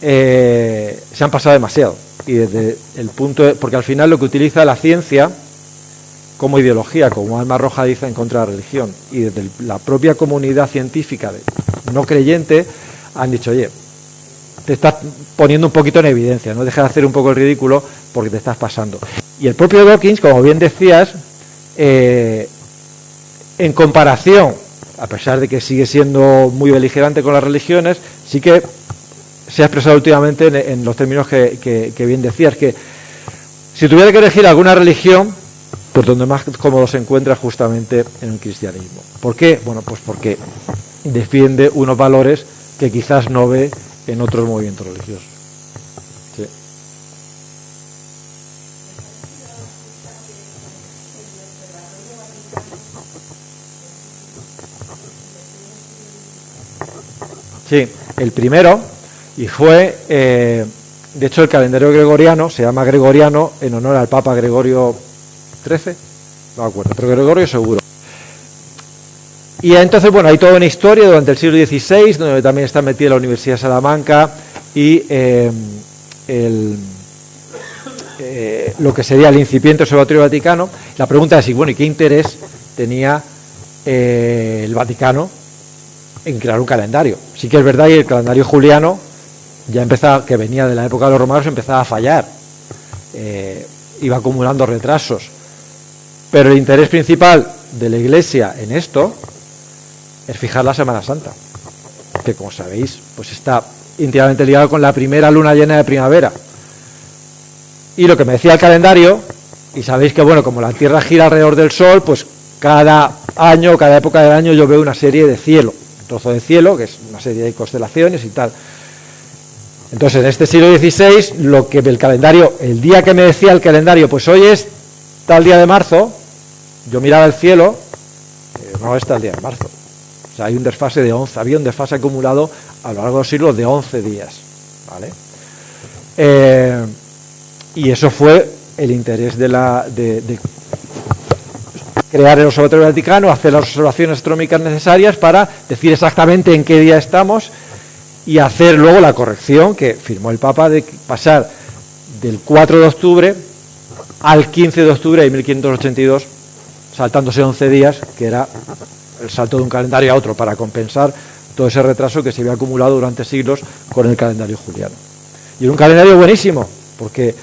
se han pasado demasiado, y desde el porque al final lo que utiliza la ciencia como ideología, como arma roja, dice, en contra de la religión, y desde la propia comunidad científica no creyente han dicho, oye, te estás poniendo un poquito en evidencia, no dejes de hacer un poco el ridículo porque te estás pasando. Y el propio Dawkins, como bien decías, en comparación, a pesar de que sigue siendo muy beligerante con las religiones, sí que se ha expresado últimamente en los términos que bien decías, que si tuviera que elegir alguna religión, pues donde más cómodo se encuentra justamente en el cristianismo. ¿Por qué? Bueno, pues porque defiende unos valores que quizás no ve en otros movimientos religiosos. Sí. Sí, el primero, y fue, de hecho el calendario gregoriano se llama gregoriano en honor al Papa Gregorio XIII, no me acuerdo, pero Gregorio seguro. Y entonces, bueno, hay toda una historia durante el siglo XVI, donde también está metida la Universidad de Salamanca y lo que sería el incipiente Observatorio Vaticano. La pregunta es, bueno, ¿y qué interés tenía el Vaticano en crear un calendario? Sí que es verdad, y el calendario juliano ya empezaba, que venía de la época de los romanos, empezaba a fallar, iba acumulando retrasos, pero el interés principal de la Iglesia en esto es fijar la Semana Santa, que como sabéis, pues está íntimamente ligado con la primera luna llena de primavera. Y lo que me decía el calendario, y sabéis que, bueno, como la Tierra gira alrededor del Sol, pues cada año, cada época del año yo veo una serie de cielo, un trozo de cielo, que es una serie de constelaciones y tal. Entonces, en este siglo XVI, lo que el calendario, el día que me decía el calendario, pues hoy es tal día de marzo, yo miraba el cielo, no es tal día de marzo. O sea, hay un desfase de 11, había un desfase acumulado a lo largo de los siglos de 11 días, ¿vale? Y eso fue el interés de crear el Observatorio Vaticano, hacer las observaciones astronómicas necesarias para decir exactamente en qué día estamos y hacer luego la corrección que firmó el Papa de pasar del 4 de octubre al 15 de octubre de 1582, saltándose 11 días, que era el salto de un calendario a otro, para compensar todo ese retraso que se había acumulado durante siglos con el calendario juliano. Y era un calendario buenísimo, porque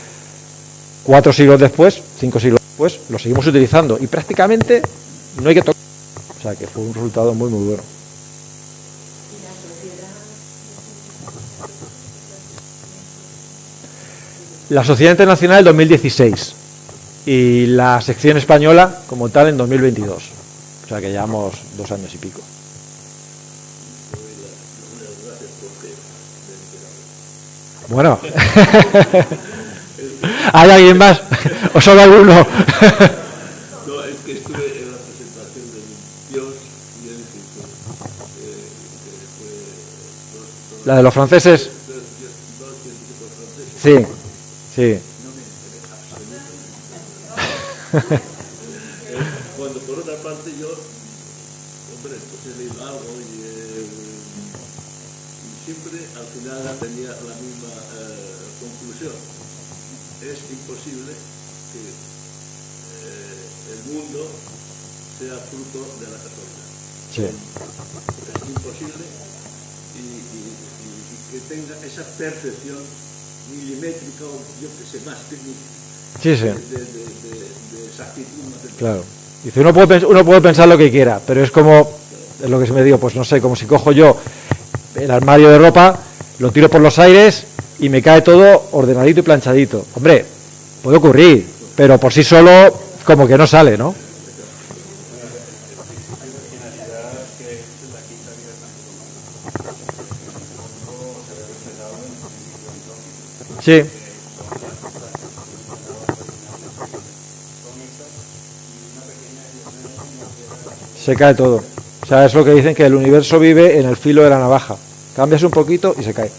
4 siglos después, 5 siglos después, lo seguimos utilizando y prácticamente no hay que tocar. O sea, que fue un resultado muy, muy bueno. La Sociedad Internacional en 2016 y la sección española como tal en 2022. O sea que llevamos 2 años y pico. Bueno, ¿hay alguien más? ¿O solo alguno? No, es que estuve en la presentación de Dios y él fue ¿La de los franceses? dos científicos franceses. Sí, sí. No me interesa absolutamente. Cuando por otra parte yo hombre, pues he leído algo y siempre al final tenía la misma conclusión. Es imposible que el mundo sea fruto de la casualidad. Sí. Es imposible y que tenga esa percepción milimétrica o yo que sé más Sí, sí. de exactitud matemática. Claro. Dice, uno puede pensar lo que quiera, pero es como, es lo que se me digo, pues no sé, como si cojo yo el armario de ropa, lo tiro por los aires y me cae todo ordenadito y planchadito. Hombre, puede ocurrir, pero por sí solo como que no sale, ¿no? Sí. Se cae todo. O sea, es lo que dicen, que el universo vive en el filo de la navaja. Cambias un poquito y se cae.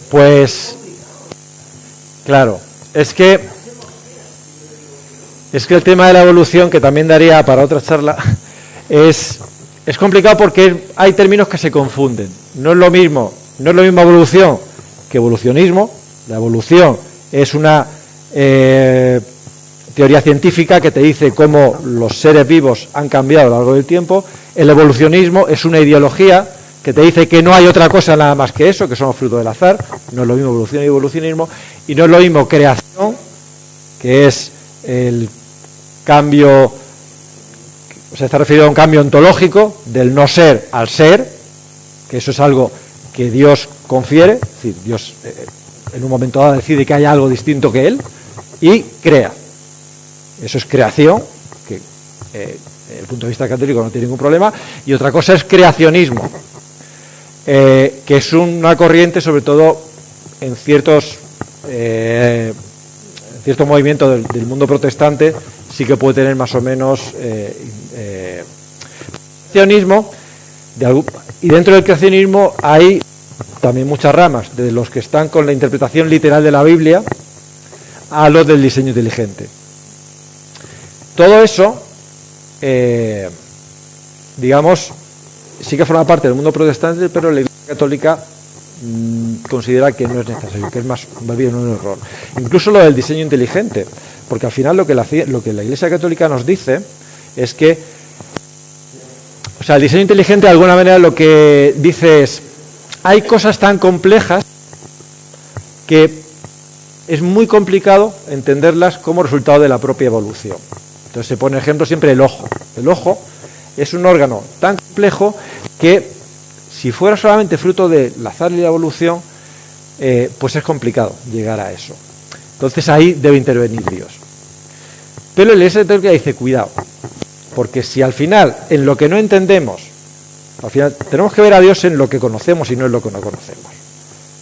Pues, claro, es que el tema de la evolución, que también daría para otra charla, es complicado porque hay términos que se confunden. No es lo mismo evolución que evolucionismo. La evolución es una teoría científica que te dice cómo los seres vivos han cambiado a lo largo del tiempo. El evolucionismo es una ideología que te dice que no hay otra cosa nada más que eso, que somos fruto del azar. No es lo mismo evolución y evolucionismo, y no es lo mismo creación, que es el cambio, o sea, está referido a un cambio ontológico del no ser al ser, que eso es algo que Dios confiere, es decir, Dios en un momento dado decide que hay algo distinto que Él y crea. Eso es creación, que desde el punto de vista católico no tiene ningún problema, y otra cosa es creacionismo, que es una corriente sobre todo en ciertos movimientos del mundo protestante, sí que puede tener más o menos creacionismo, y dentro del creacionismo hay también muchas ramas, de los que están con la interpretación literal de la Biblia a los del diseño inteligente. Todo eso, digamos, sí que forma parte del mundo protestante, pero la Iglesia Católica considera que no es necesario, que es más bien un error. Incluso lo del diseño inteligente, porque al final lo que la Iglesia Católica nos dice es que, o sea, el diseño inteligente de alguna manera lo que dice es, hay cosas tan complejas que es muy complicado entenderlas como resultado de la propia evolución. Entonces se pone ejemplo siempre el ojo. El ojo es un órgano tan complejo que si fuera solamente fruto del azar y la evolución, pues es complicado llegar a eso. Entonces ahí debe intervenir Dios. Pero el Iglesia Católica dice, cuidado, porque si al final, en lo que no entendemos, al final tenemos que ver a Dios en lo que conocemos y no en lo que no conocemos.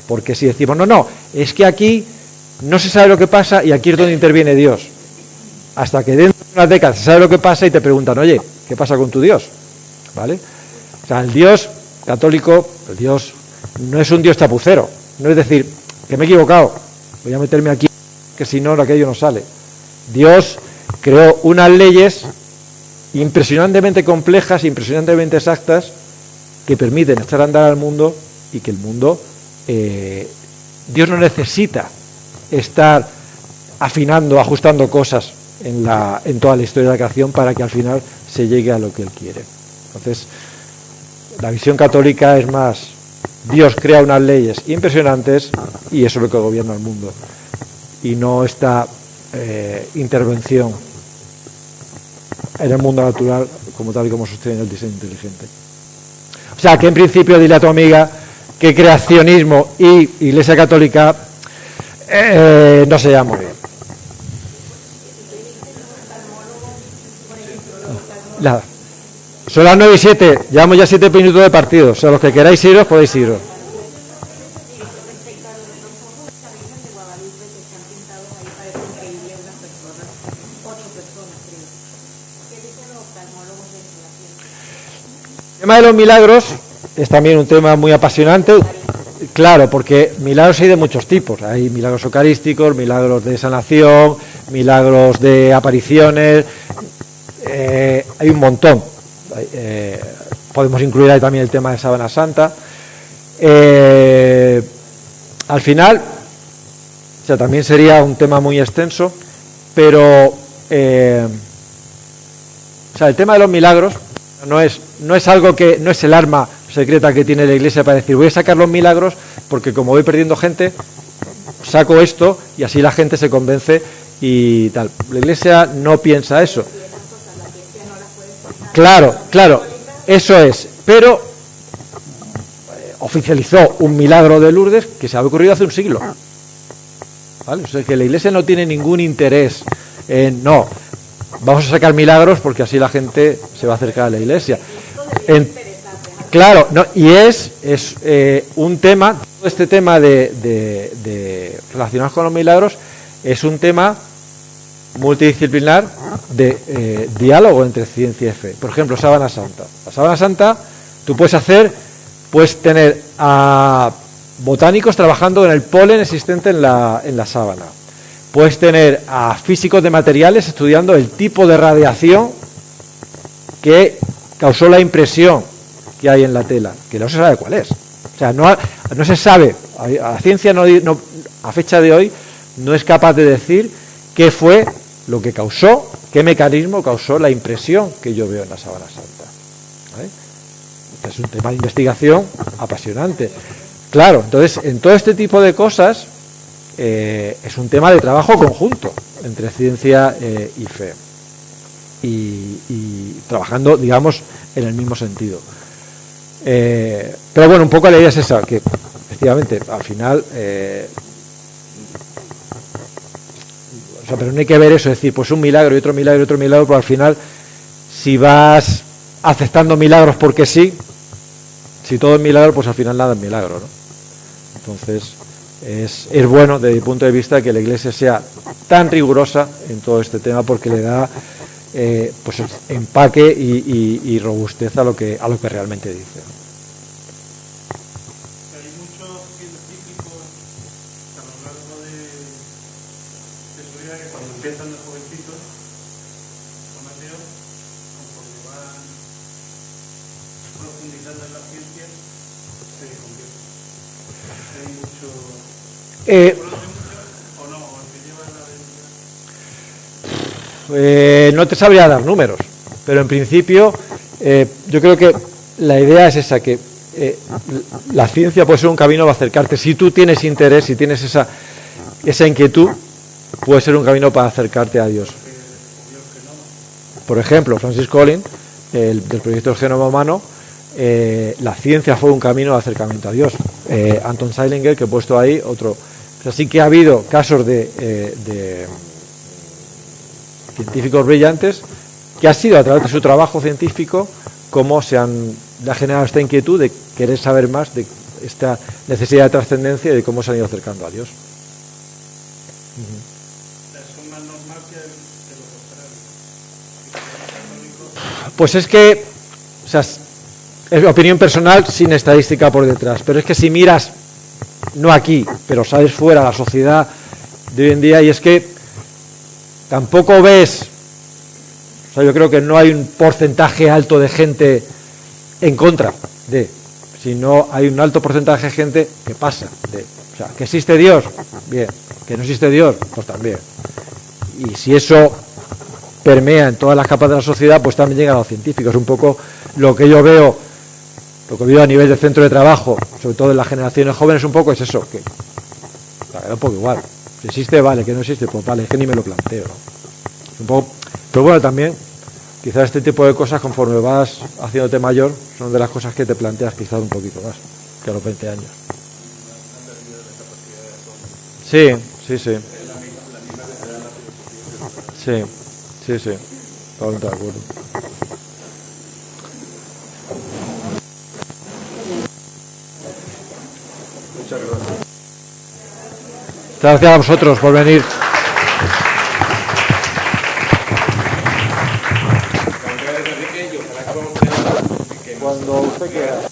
Porque si decimos, no, es que aquí no se sabe lo que pasa y aquí es donde interviene Dios. Hasta que dentro de unas décadas se sabe lo que pasa y te preguntan, oye, ¿qué pasa con tu Dios? ¿Vale? O sea, el Dios católico, el Dios no es un Dios chapucero. No es decir, que me he equivocado, voy a meterme aquí, que si no, aquello no sale. Dios creó unas leyes impresionantemente complejas, impresionantemente exactas, que permiten echar a andar al mundo y que el mundo, Dios no necesita estar afinando, ajustando cosas en toda la historia de la creación para que al final se llegue a lo que Él quiere. Entonces, la visión católica es más, Dios crea unas leyes impresionantes y eso es lo que gobierna el mundo. Y no esta intervención en el mundo natural como tal y como sucede en el diseño inteligente. O sea, que en principio dile a tu amiga que creacionismo y Iglesia Católica no se llama muy bien. Nada. Son las 9:07, llevamos ya 7 minutos de partido. O sea, los que queráis iros, podéis iros. El tema de los milagros es también un tema muy apasionante. Claro, porque milagros hay de muchos tipos. Hay milagros eucarísticos, milagros de sanación, milagros de apariciones. Hay un montón. Podemos incluir ahí también el tema de Sábana Santa. Al final, o sea, también sería un tema muy extenso, pero o sea, el tema de los milagros no es algo que no es el arma secreta que tiene la Iglesia para decir voy a sacar los milagros porque como voy perdiendo gente saco esto y así la gente se convence y tal. La Iglesia no piensa eso. Claro, eso es, pero oficializó un milagro de Lourdes que se había ocurrido hace un siglo, ¿vale? O sea que la Iglesia no tiene ningún interés en no, vamos a sacar milagros porque así la gente se va a acercar a la Iglesia. Claro, no, y es un tema, todo este tema de relacionados con los milagros es un tema multidisciplinar de diálogo entre ciencia y fe. Por ejemplo, Sábana Santa. La Sábana Santa tú puedes tener a botánicos trabajando en el polen existente en la sábana. Puedes tener a físicos de materiales estudiando el tipo de radiación que causó la impresión que hay en la tela, que no se sabe cuál es. O sea, no se sabe, la ciencia no, a fecha de hoy no es capaz de decir qué fue lo que causó, qué mecanismo causó la impresión que yo veo en la Sábana Santa, ¿vale? Este es un tema de investigación apasionante. Claro, entonces, en todo este tipo de cosas es un tema de trabajo conjunto entre ciencia y fe. Y trabajando, digamos, en el mismo sentido. Pero bueno, un poco la idea es esa, que efectivamente, al final... o sea, pero no hay que ver eso, es decir, pues un milagro y otro milagro y otro milagro, pero al final, si vas aceptando milagros porque sí, si todo es milagro, pues al final nada es milagro, ¿no? Entonces, es bueno, desde mi punto de vista, que la Iglesia sea tan rigurosa en todo este tema, porque le da pues empaque y robustez a lo que realmente dice. Hay muchos científicos a lo largo de su vida que cuando empiezan de jovencitos, son ateos, conforme van profundizando en la ciencia, se convierten. Hay mucho... ¿O no? ¿O el que lleva la identidad? No te sabría dar números, pero en principio yo creo que la idea es esa, que la ciencia puede ser un camino para acercarte. Si tú tienes interés, si tienes esa inquietud, puede ser un camino para acercarte a Dios. Por ejemplo, Francis Collins, del proyecto del genoma humano, la ciencia fue un camino de acercamiento a Dios. Anton Zeilinger, que he puesto ahí, otro. O sea, sí que ha habido casos de científicos brillantes que ha sido a través de su trabajo científico como le ha generado esta inquietud de querer saber más de esta necesidad de trascendencia y de cómo se han ido acercando a Dios. ¿Es más normal que lo contrario? Pues es que, o sea, es opinión personal sin estadística por detrás, pero es que si miras, no aquí, pero sales fuera, la sociedad de hoy en día, y es que tampoco ves, o sea, yo creo que no hay un porcentaje alto de gente en contra de, sino hay un alto porcentaje de gente que pasa de, o sea, que existe Dios, bien, que no existe Dios, pues también. Y si eso permea en todas las capas de la sociedad, pues también llegan a los científicos. Un poco lo que yo veo, lo que veo a nivel de centro de trabajo, sobre todo en las generaciones jóvenes, un poco es eso, que la verdad un poco igual. Si existe, vale, que no existe, pues vale, es que ni me lo planteo, ¿no? Un poco, pero bueno, también, quizás este tipo de cosas, conforme vas haciéndote mayor, son de las cosas que te planteas quizás un poquito más que a los 20 años. Sí, sí, sí. Sí, sí, sí. Totalmente de acuerdo. Muchas gracias. Gracias a vosotros por venir. Cuando usted quiera.